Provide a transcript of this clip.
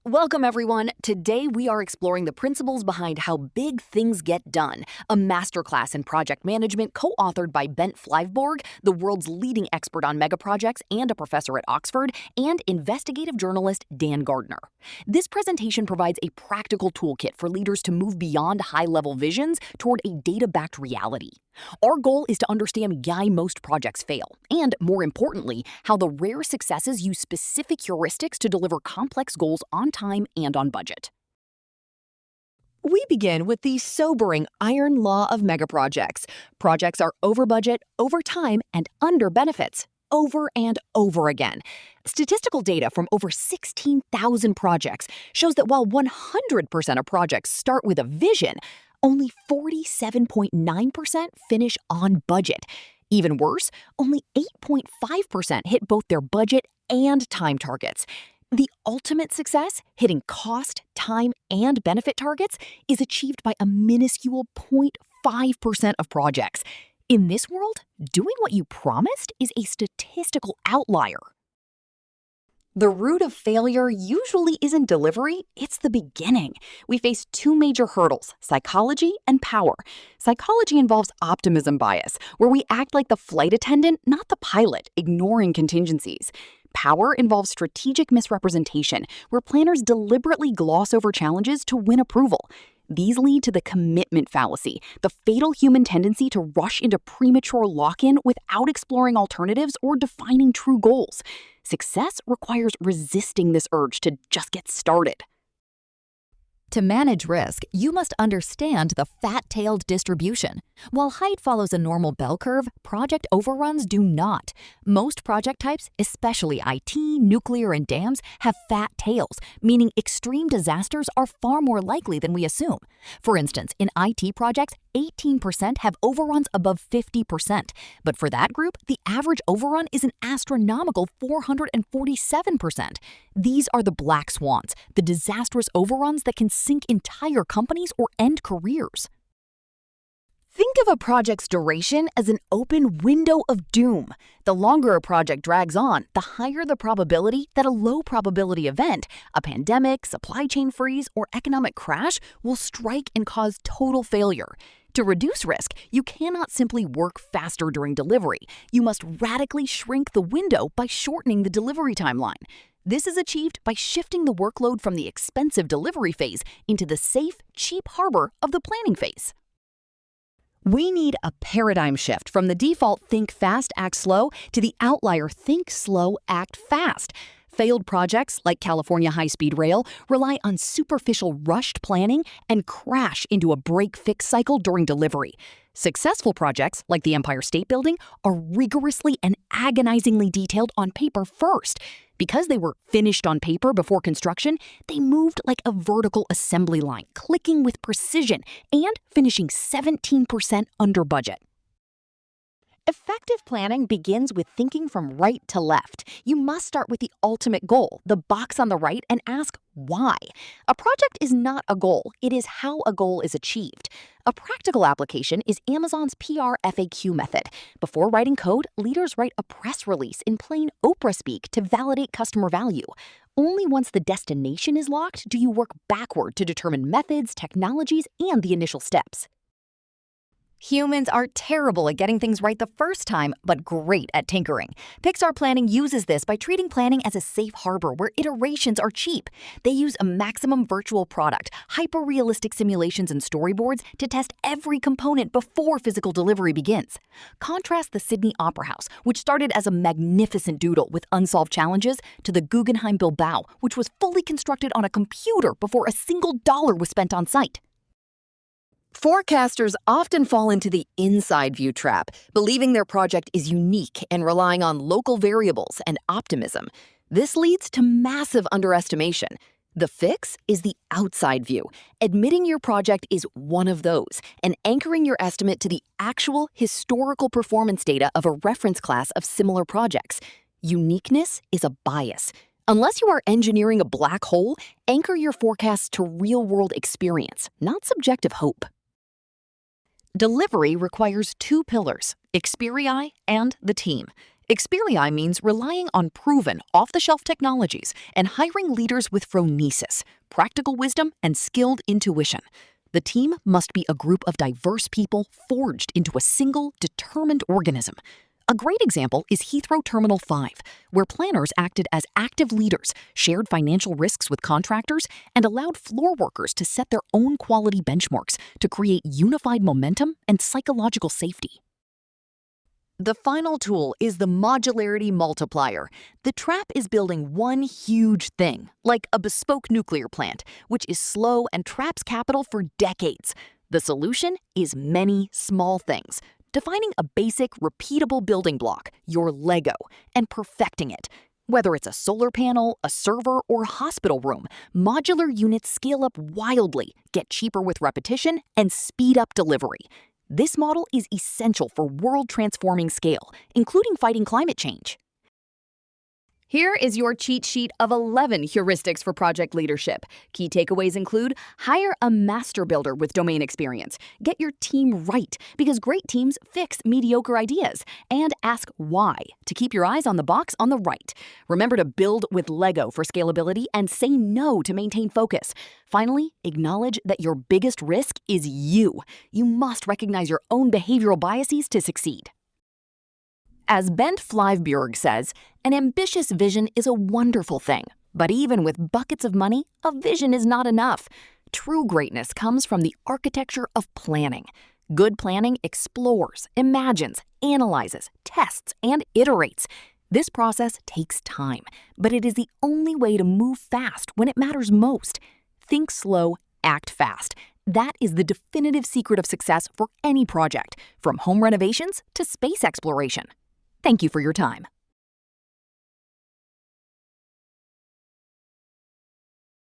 Welcome, everyone. Today, we are exploring the principles behind how big things get done, a masterclass in project management co-authored by Bent Flyvbjerg, the world's leading expert on megaprojects and a professor at Oxford, and investigative journalist Dan Gardner. This presentation provides a practical toolkit for leaders to move beyond high-level visions toward a data-backed reality. Our goal is to understand why most projects fail, and more importantly, how the rare successes use specific heuristics to deliver complex goals on time and on budget. We begin with the sobering iron law of megaprojects. Projects are over budget, over time, and under benefits, over and over again. Statistical data from over 16,000 projects shows that while 100% of projects start with a vision, only 47.9% finish on budget. Even worse, only 8.5% hit both their budget and time targets. The ultimate success, hitting cost, time, and benefit targets, is achieved by a minuscule 0.5% of projects. In this world, doing what you promised is a statistical outlier. The root of failure usually isn't delivery, it's the beginning. We face two major hurdles, psychology and power. Psychology involves optimism bias, where we act like the flight attendant, not the pilot, ignoring contingencies. Power involves strategic misrepresentation, where planners deliberately gloss over challenges to win approval. These lead to the commitment fallacy, the fatal human tendency to rush into premature lock-in without exploring alternatives or defining true goals. Success requires resisting this urge to just get started. To manage risk, you must understand the fat-tailed distribution. While height follows a normal bell curve, project overruns do not. Most project types, especially IT, nuclear, and dams, have fat tails, meaning extreme disasters are far more likely than we assume. For instance, in IT projects, 18% have overruns above 50%. But for that group, the average overrun is an astronomical 447%. These are the black swans, the disastrous overruns that can sink entire companies or end careers. Think of a project's duration as an open window of doom. The longer a project drags on, the higher the probability that a low-probability event, a pandemic, supply chain freeze, or economic crash, will strike and cause total failure. To reduce risk, you cannot simply work faster during delivery. You must radically shrink the window by shortening the delivery timeline. This is achieved by shifting the workload from the expensive delivery phase into the safe, cheap harbor of the planning phase. We need a paradigm shift from the default think fast, act slow to the outlier think slow, act fast. Failed projects like California High-Speed Rail rely on superficial rushed planning and crash into a break-fix cycle during delivery. Successful projects like the Empire State Building are rigorously and agonizingly detailed on paper first. Because they were finished on paper before construction, they moved like a vertical assembly line, clicking with precision and finishing 17% under budget. Effective planning begins with thinking from right to left. You must start with the ultimate goal, the box on the right, and ask why. A project is not a goal, it is how a goal is achieved. A practical application is Amazon's PR FAQ method. Before writing code, leaders write a press release in plain Oprah speak to validate customer value. Only once the destination is locked do you work backward to determine methods, technologies, and the initial steps. Humans are terrible at getting things right the first time, but great at tinkering. Pixar Planning uses this by treating planning as a safe harbor where iterations are cheap. They use a maximum virtual product, hyper-realistic simulations and storyboards to test every component before physical delivery begins. Contrast the Sydney Opera House, which started as a magnificent doodle with unsolved challenges, to the Guggenheim Bilbao, which was fully constructed on a computer before a single dollar was spent on site. Forecasters often fall into the inside view trap, believing their project is unique and relying on local variables and optimism. This leads to massive underestimation. The fix is the outside view, admitting your project is one of those and anchoring your estimate to the actual historical performance data of a reference class of similar projects. Uniqueness is a bias. Unless you are engineering a black hole, anchor your forecasts to real-world experience, not subjective hope. Delivery requires two pillars, Xperii and the team. Xperii means relying on proven, off-the-shelf technologies and hiring leaders with phronesis, practical wisdom, and skilled intuition. The team must be a group of diverse people forged into a single, determined organism. A great example is Heathrow Terminal 5, where planners acted as active leaders, shared financial risks with contractors, and allowed floor workers to set their own quality benchmarks to create unified momentum and psychological safety. The final tool is the modularity multiplier. The trap is building one huge thing, like a bespoke nuclear plant, which is slow and traps capital for decades. The solution is many small things. Defining a basic, repeatable building block, your Lego, and perfecting it. Whether it's a solar panel, a server, or a hospital room, modular units scale up wildly, get cheaper with repetition, and speed up delivery. This model is essential for world-transforming scale, including fighting climate change. Here is your cheat sheet of 11 heuristics for project leadership. Key takeaways include: hire a master builder with domain experience. Get your team right, because great teams fix mediocre ideas. And ask why, to keep your eyes on the box on the right. Remember to build with Lego for scalability and say no to maintain focus. Finally, acknowledge that your biggest risk is you. You must recognize your own behavioral biases to succeed. As Bent Flyvbjerg says, an ambitious vision is a wonderful thing, but even with buckets of money, a vision is not enough. True greatness comes from the architecture of planning. Good planning explores, imagines, analyzes, tests, and iterates. This process takes time, but it is the only way to move fast when it matters most. Think slow, act fast. That is the definitive secret of success for any project, from home renovations to space exploration. Thank you for your time.